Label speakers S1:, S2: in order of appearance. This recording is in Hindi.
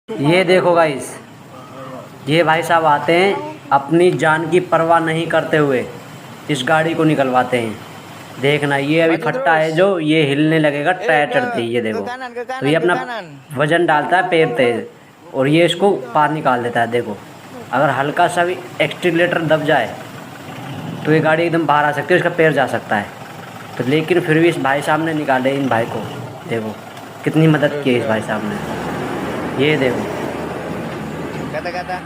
S1: ये देखो गाइस, ये भाई साहब आते हैं अपनी जान की परवाह नहीं करते हुए इस गाड़ी को निकलवाते हैं। देखना ये अभी
S2: Maju
S1: फट्टा है
S2: terus.
S1: जो ये हिलने लगेगा टायर चढ़ते ही, ये
S2: Ke
S1: देखो।
S2: kanan, ke
S1: तो ये
S2: kanan, ke
S1: अपना
S2: kanan.
S1: वजन डालता है पैर तेज और ये इसको पार निकाल देता है। देखो अगर हल्का सा भी एक्सीलरेटर दब जाए तो ये गाड़ी एकदम बाहर आ सकती है, इसका पैर जा सकता है। तो लेकिन फिर भी इस भाई साहब ने निकाले इन भाई को। देखो कितनी मदद की है इस भाई साहब ने, ये देखो।
S2: Kata-kata.